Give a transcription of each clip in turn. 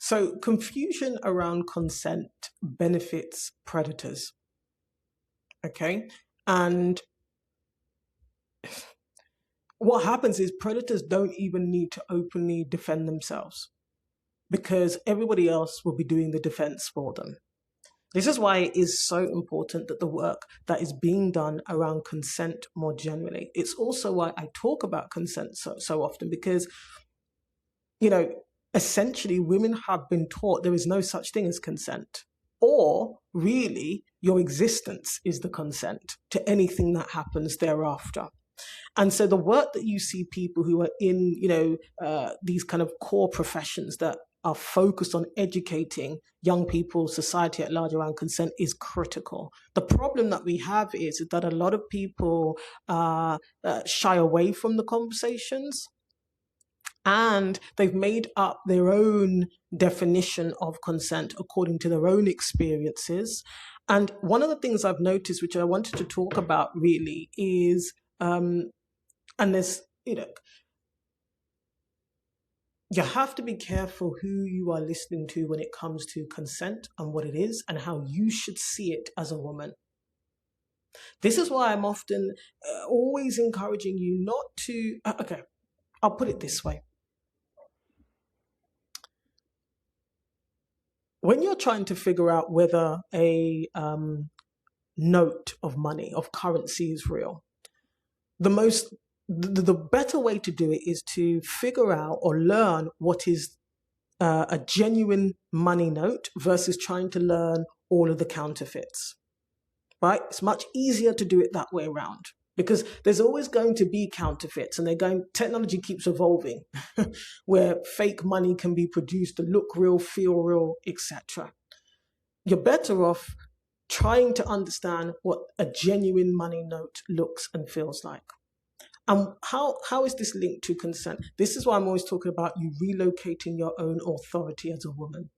So confusion around consent benefits predators. Okay. And what happens is predators don't even need to openly defend themselves because everybody else will be doing the defense for them. This is why it is so important that the work that is being done around consent more generally. It's also why I talk about consent so often because, essentially women have been taught there is no such thing as consent, or really your existence is the consent to anything that happens thereafter. And so the work that you see people who are in, these kind of core professions that are focused on educating young people, society at large around consent is critical. The problem that we have is that a lot of people shy away from the conversations, and they've made up their own definition of consent according to their own experiences. And one of the things I've noticed, which I wanted to talk about really, is and there's, you have to be careful who you are listening to when it comes to consent and what it is and how you should see it as a woman. This is why I'm often always encouraging you not to, okay, I'll put it this way. When you're trying to figure out whether a note of money, of currency is real, the better way to do it is to figure out or learn what is a genuine money note versus trying to learn all of the counterfeits, right? It's much easier to do it that way around because there's always going to be counterfeits, and technology keeps evolving where fake money can be produced to look real, feel real, etc. You're better off trying to understand what a genuine money note looks and feels like. And how is this linked to consent? This is why I'm always talking about you relocating your own authority as a woman.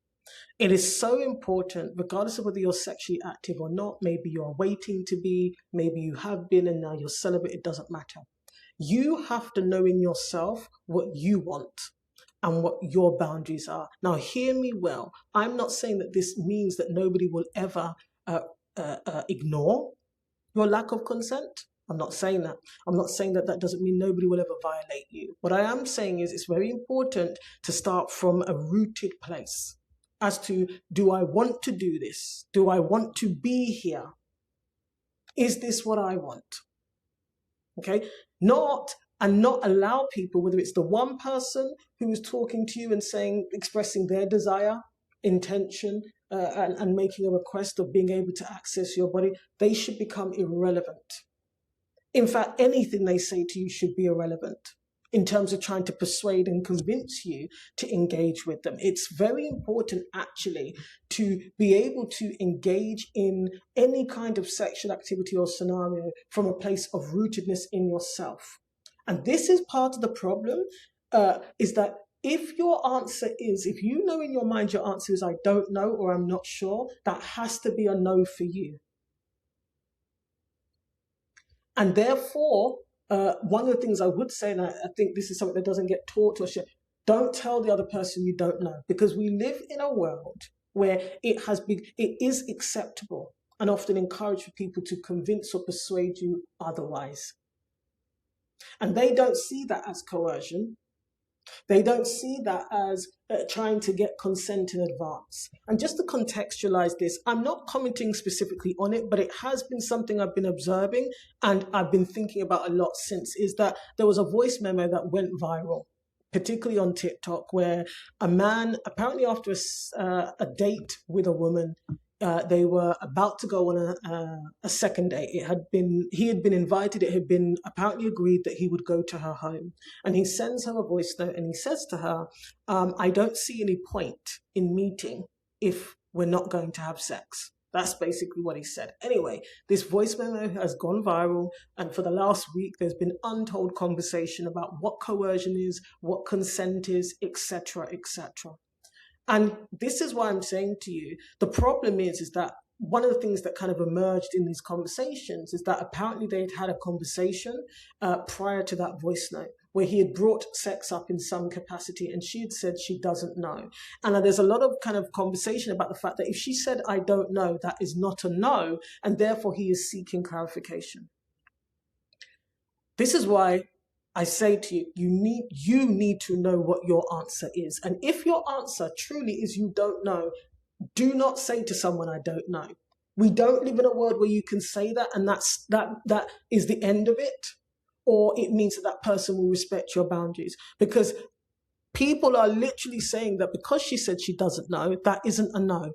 It is so important, regardless of whether you're sexually active or not. Maybe you're waiting to be, maybe you have been and now you're celibate, it doesn't matter. You have to know in yourself what you want and what your boundaries are. Now, hear me well. I'm not saying that this means that nobody will ever ignore your lack of consent. I'm not saying that. I'm not saying that doesn't mean nobody will ever violate you. What I am saying is it's very important to start from a rooted place as to, do I want to do this? Do I want to be here? Is this what I want? Okay? Not allow people, whether it's the one person who is talking to you and expressing their desire, intention, and making a request of being able to access your body, they should become irrelevant. In fact, anything they say to you should be irrelevant in terms of trying to persuade and convince you to engage with them. It's very important, actually, to be able to engage in any kind of sexual activity or scenario from a place of rootedness in yourself. And this is part of the problem, is that if your answer is, if you know in your mind your answer is, I don't know or I'm not sure, that has to be a no for you. And therefore, one of the things I would say, and I think this is something that doesn't get taught or shared, don't tell the other person you don't know, because we live in a world where it is acceptable and often encouraged for people to convince or persuade you otherwise. And they don't see that as coercion. They don't see that as trying to get consent in advance. And just to contextualize this, I'm not commenting specifically on it, but it has been something I've been observing and I've been thinking about a lot since, is that there was a voice memo that went viral, particularly on TikTok, where a man, apparently after a date with a woman, they were about to go on a second date. He had been invited. It had been apparently agreed that he would go to her home, and he sends her a voice note and he says to her, I don't see any point in meeting if we're not going to have sex. That's basically what he said. Anyway, this voice memo has gone viral, and for the last week there's been untold conversation about what coercion is, what consent is, etc., etc. And this is why I'm saying to you, the problem is that one of the things that kind of emerged in these conversations is that apparently they'd had a conversation prior to that voice note. where he had brought sex up in some capacity and she had said she doesn't know. And there's a lot of kind of conversation about the fact that if she said, I don't know, that is not a no, and therefore he is seeking clarification. This is why I say to you, you need to know what your answer is. And if your answer truly is you don't know, do not say to someone, I don't know. We don't live in a world where you can say that and that is the end of it, or it means that that person will respect your boundaries. Because people are literally saying that because she said she doesn't know, that isn't a no.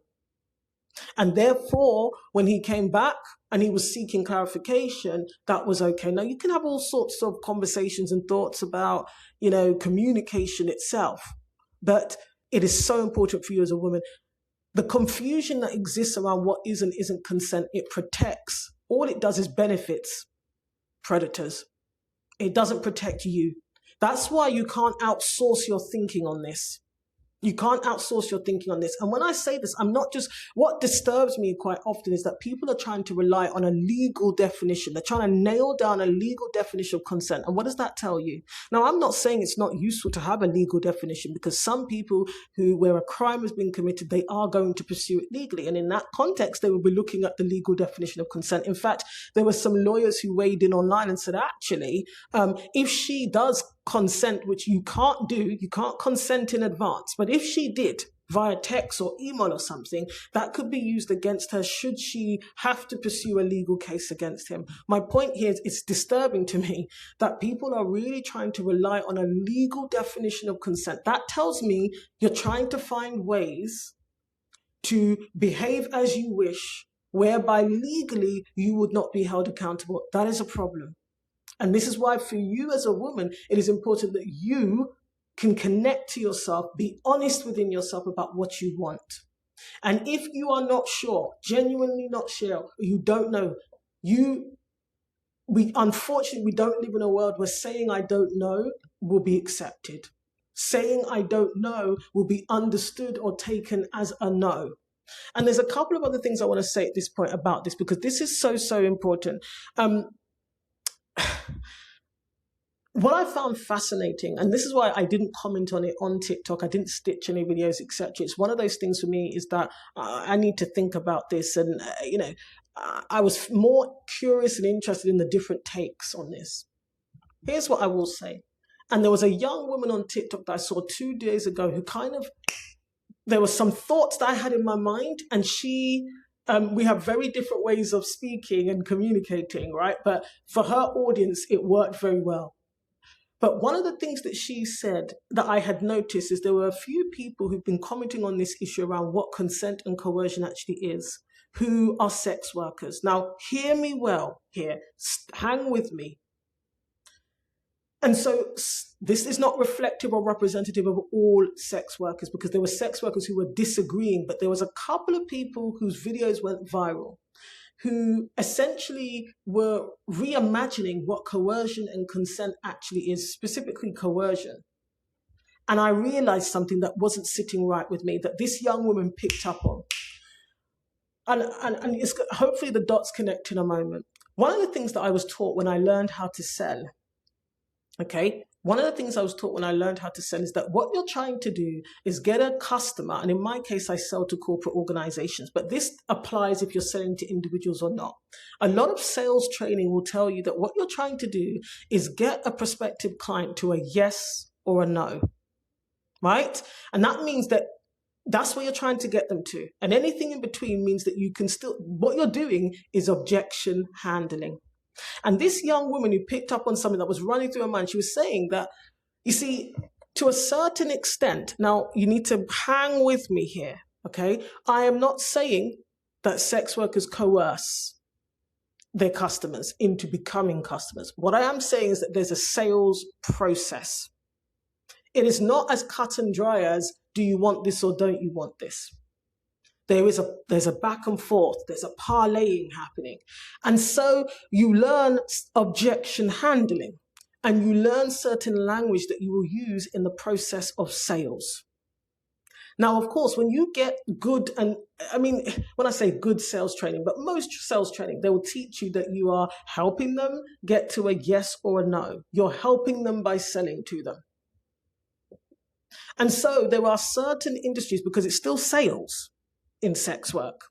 And therefore, when he came back and he was seeking clarification, that was okay. Now, you can have all sorts of conversations and thoughts about, communication itself, but it is so important for you as a woman. The confusion that exists around what is and isn't consent, it protects. All it does is benefits predators. It doesn't protect you. That's why you can't outsource your thinking on this. You can't outsource your thinking on this. And when I say this, what disturbs me quite often is that people are trying to rely on a legal definition. They're trying to nail down a legal definition of consent. And what does that tell you? Now, I'm not saying it's not useful to have a legal definition, because some people where a crime has been committed, they are going to pursue it legally. And in that context, they will be looking at the legal definition of consent. In fact, there were some lawyers who weighed in online and said, actually, if she does consent, which you can't do, you can't consent in advance, but if she did via text or email or something, that could be used against her should she have to pursue a legal case against him. My point here is it's disturbing to me that people are really trying to rely on a legal definition of consent. That tells me you're trying to find ways to behave as you wish, whereby legally you would not be held accountable. That is a problem. And this is why for you as a woman, it is important that you can connect to yourself, be honest within yourself about what you want. And if you are not sure, genuinely not sure, you don't know, unfortunately, we don't live in a world where saying I don't know will be accepted. Saying I don't know will be understood or taken as a no. And there's a couple of other things I want to say at this point about this, because this is so, so important. What I found fascinating, and this is why I didn't comment on it on TikTok, I didn't stitch any videos, etc. It's one of those things for me is that I need to think about this. And, I was more curious and interested in the different takes on this. Here's what I will say. And there was a young woman on TikTok that I saw 2 days ago who there were some thoughts that I had in my mind, and we have very different ways of speaking and communicating, right? But for her audience, it worked very well. But one of the things that she said that I had noticed is there were a few people who've been commenting on this issue around what consent and coercion actually is, who are sex workers. Now, hear me well here. Hang with me. And so this is not reflective or representative of all sex workers, because there were sex workers who were disagreeing, but there was a couple of people whose videos went viral, who essentially were reimagining what coercion and consent actually is, specifically coercion. And I realized something that wasn't sitting right with me, that this young woman picked up on. And it's, hopefully the dots connect in a moment. One of the things that I was taught when I learned how to sell, one of the things I was taught when I learned how to sell is that what you're trying to do is get a customer, and in my case, I sell to corporate organizations, but this applies if you're selling to individuals or not. A lot of sales training will tell you that what you're trying to do is get a prospective client to a yes or a no, right? And that means that that's what you're trying to get them to. And anything in between means that you can still, what you're doing is objection handling. And this young woman who picked up on something that was running through her mind, she was saying that, you see, to a certain extent, now you need to hang with me here, okay? I am not saying that sex workers coerce their customers into becoming customers. What I am saying is that there's a sales process. It is not as cut and dry as, do you want this or don't you want this? There's a back and forth, there's a parlaying happening. And so you learn objection handling, and you learn certain language that you will use in the process of sales. Now, of course, when you get good, and I mean, when I say good sales training, but most sales training, they will teach you that you are helping them get to a yes or a no. You're helping them by selling to them. And so there are certain industries, because it's still sales in sex work,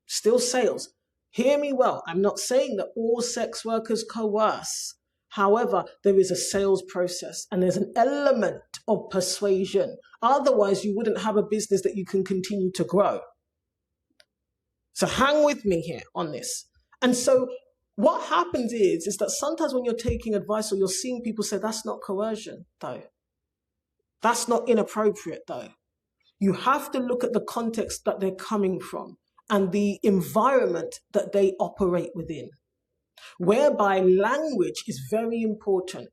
still sales. Hear me well. I'm not saying that all sex workers coerce. However, there is a sales process and there's an element of persuasion. Otherwise, you wouldn't have a business that you can continue to grow. So hang with me here on this. And so what happens is that sometimes when you're taking advice or you're seeing people say, that's not coercion, though. That's not inappropriate, though. You have to look at the context that they're coming from and the environment that they operate within, whereby language is very important,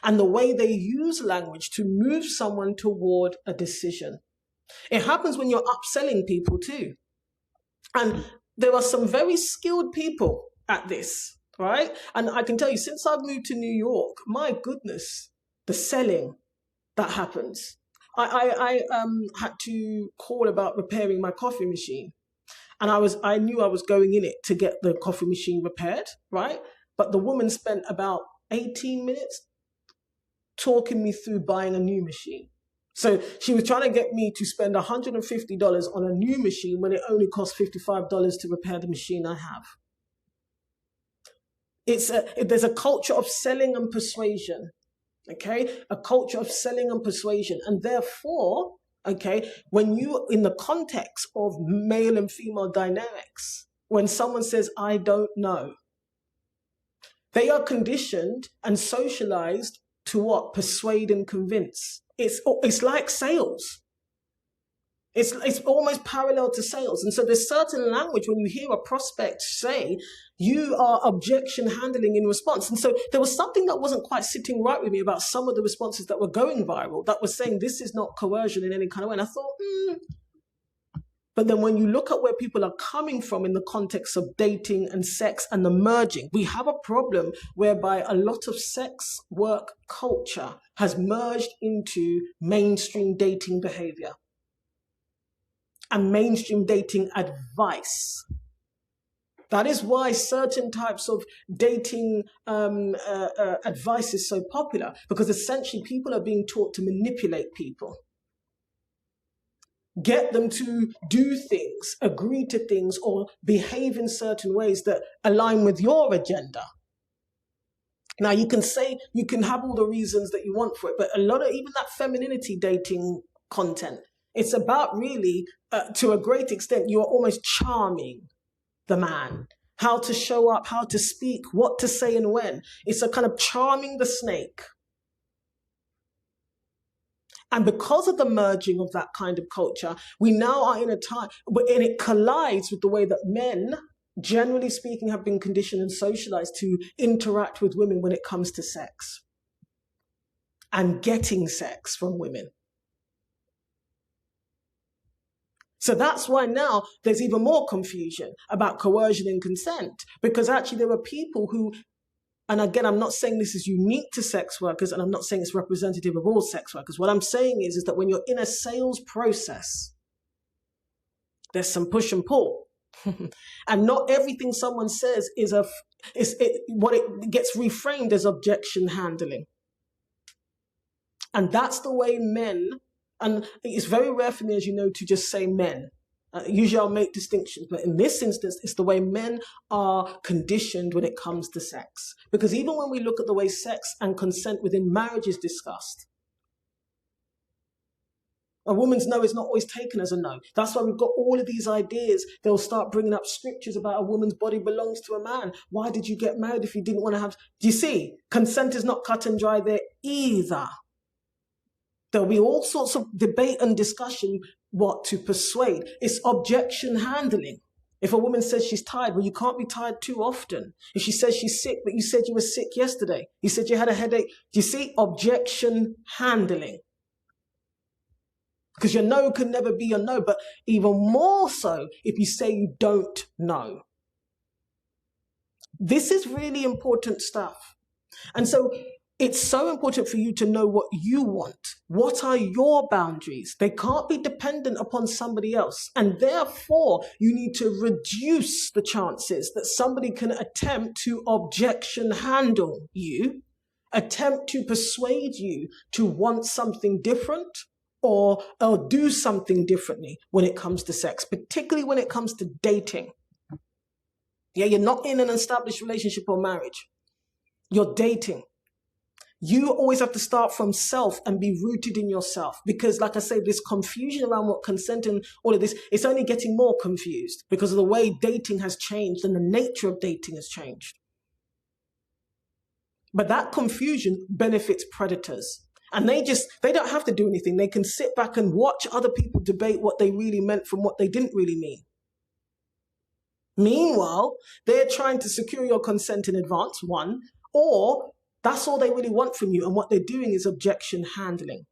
and the way they use language to move someone toward a decision. It happens when you're upselling people too. And there are some very skilled people at this, right? And I can tell you, since I've moved to New York, my goodness, the selling that happens. I had to call about repairing my coffee machine. And I knew I was going in it to get the coffee machine repaired, right? But the woman spent about 18 minutes talking me through buying a new machine. So she was trying to get me to spend $150 on a new machine when it only costs $55 to repair the machine I have. There's a culture of selling and persuasion, okay? A culture of selling and persuasion. And therefore, okay, when you, in the context of male and female dynamics, when someone says, I don't know, they are conditioned and socialized to what? Persuade and convince. It's like sales. It's almost parallel to sales. And so there's certain language when you hear a prospect say, you are objection handling in response. And so there was something that wasn't quite sitting right with me about some of the responses that were going viral that was saying this is not coercion in any kind of way. And I thought, But then when you look at where people are coming from in the context of dating and sex and the merging, we have a problem whereby a lot of sex work culture has merged into mainstream dating behavior and mainstream dating advice. That is why certain types of dating advice is so popular, because essentially people are being taught to manipulate people. Get them to do things, agree to things, or behave in certain ways that align with your agenda. Now, you can say, you can have all the reasons that you want for it, but a lot of even that femininity dating content, it's about really, to a great extent, you're almost charming the man. How to show up, how to speak, what to say and when. It's a kind of charming the snake. And because of the merging of that kind of culture, we now are in a time, and it collides with the way that men, generally speaking, have been conditioned and socialized to interact with women when it comes to sex and getting sex from women. So that's why now there's even more confusion about coercion and consent, because actually there are people who, and again, I'm not saying this is unique to sex workers, and I'm not saying it's representative of all sex workers. What I'm saying is that when you're in a sales process, there's some push and pull. And not everything someone says is what it gets reframed as objection handling. And that's the way men, and it's very rare for me, as you know, to just say men. Usually I'll make distinctions, but in this instance, it's the way men are conditioned when it comes to sex. Because even when we look at the way sex and consent within marriage is discussed, a woman's no is not always taken as a no. That's why we've got all of these ideas. They'll start bringing up scriptures about a woman's body belongs to a man. Why did you get married if you didn't want to have... Do you see? Consent is not cut and dry there either. There'll be all sorts of debate and discussion, what to persuade. It's objection handling. If a woman says she's tired, well, you can't be tired too often. If she says she's sick, but you said you were sick yesterday, you said you had a headache. Do you see? Objection handling. Because your no can never be your no, but even more so if you say you don't know. This is really important stuff. And so It's so important for you to know what you want. What are your boundaries? They can't be dependent upon somebody else. And therefore, you need to reduce the chances that somebody can attempt to objection handle you, attempt to persuade you to want something different or do something differently when it comes to sex, particularly when it comes to dating. Yeah, you're not in an established relationship or marriage. You're dating. You always have to start from self and be rooted in yourself. Because like I say, this confusion around what consent and all of this, it's only getting more confused because of the way dating has changed and the nature of dating has changed. But that confusion benefits predators. And they don't have to do anything. They can sit back and watch other people debate what they really meant from what they didn't really mean. Meanwhile, they're trying to secure your consent in advance, one, or that's all they really want from you. And what they're doing is objection handling.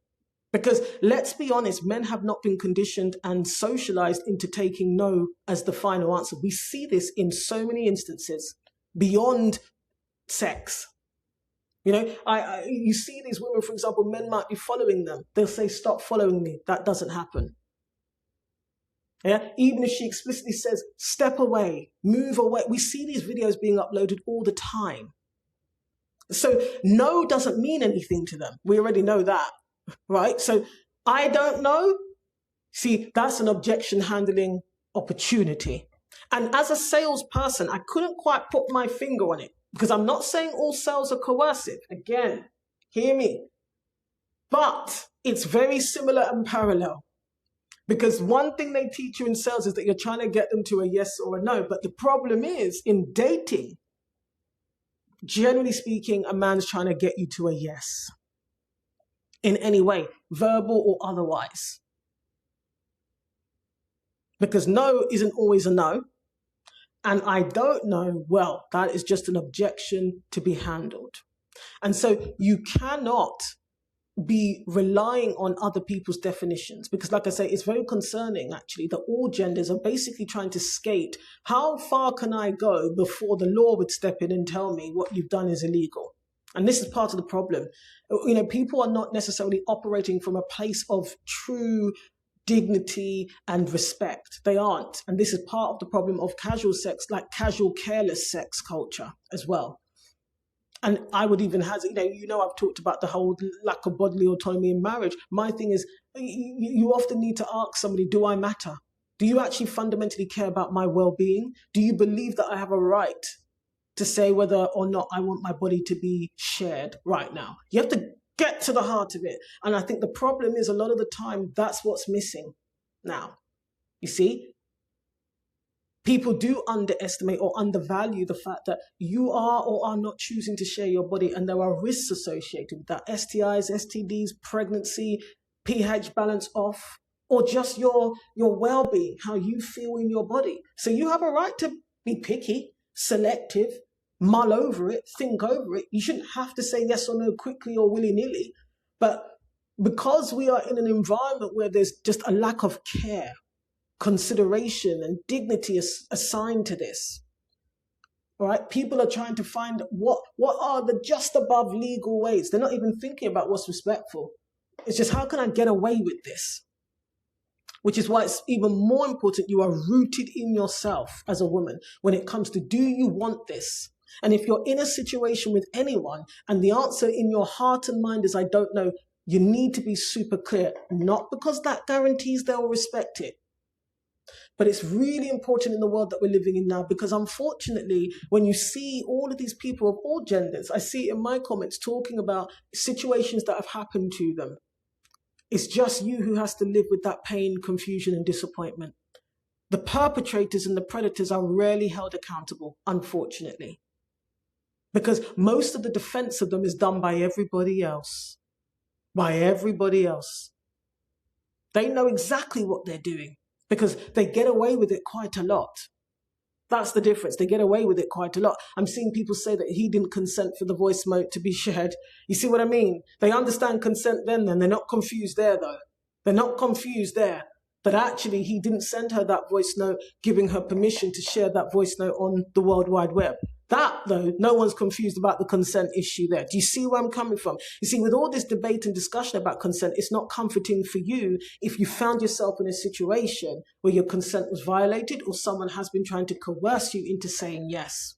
Because let's be honest, men have not been conditioned and socialized into taking no as the final answer. We see this in so many instances beyond sex. You know, you see these women, for example, men might be following them. They'll say, stop following me. That doesn't happen. Yeah, even if she explicitly says, step away, move away. We see these videos being uploaded all the time. So no doesn't mean anything to them. We already know that, right? So I don't know. See, that's an objection handling opportunity. And as a salesperson, I couldn't quite put my finger on it because I'm not saying all sales are coercive. Again, hear me. But it's very similar and parallel. Because one thing they teach you in sales is that you're trying to get them to a yes or a no. But the problem is in dating, generally speaking, a man's trying to get you to a yes in any way, verbal or otherwise. Because no isn't always a no. And I don't know, well, that is just an objection to be handled. And so you cannot be relying on other people's definitions because, like I say, it's very concerning actually that all genders are basically trying to skate. How far can I go before the law would step in and tell me what you've done is illegal? And this is part of the problem. You know, people are not necessarily operating from a place of true dignity and respect. They aren't. And this is part of the problem of casual sex, like casual, careless sex culture as well. And I would even hazard, I've talked about the whole lack of bodily autonomy in marriage. My thing is, you often need to ask somebody, do I matter? Do you actually fundamentally care about my well-being? Do you believe that I have a right to say whether or not I want my body to be shared right now? You have to get to the heart of it. And I think the problem is a lot of the time, that's what's missing now. You see? People do underestimate or undervalue the fact that you are or are not choosing to share your body, and there are risks associated with that. STIs, STDs, pregnancy, pH balance off, or just your well-being, how you feel in your body. So you have a right to be picky, selective, mull over it, think over it. You shouldn't have to say yes or no quickly or willy-nilly. But because we are in an environment where there's just a lack of care, consideration and dignity is assigned to this. All right, people are trying to find what are the just above legal ways. They're not even thinking about what's respectful. It's just, how can I get away with this? Which is why it's even more important you are rooted in yourself as a woman when it comes to, do you want this? And if you're in a situation with anyone and the answer in your heart and mind is I don't know, you need to be super clear, not because that guarantees they'll respect it. But it's really important in the world that we're living in now, because unfortunately, when you see all of these people of all genders, I see in my comments talking about situations that have happened to them. It's just you who has to live with that pain, confusion, and disappointment. The perpetrators and the predators are rarely held accountable, unfortunately, because most of the defense of them is done by everybody else. By everybody else. They know exactly what they're doing, because they get away with it quite a lot. That's the difference. They get away with it quite a lot. I'm seeing people say that he didn't consent for the voice note to be shared. You see what I mean? They understand consent then. They're not confused there, though. They're not confused there that actually he didn't send her that voice note, giving her permission to share that voice note on the World Wide Web. That, though, no one's confused about the consent issue there. Do you see where I'm coming from? You see, with all this debate and discussion about consent, it's not comforting for you if you found yourself in a situation where your consent was violated or someone has been trying to coerce you into saying yes.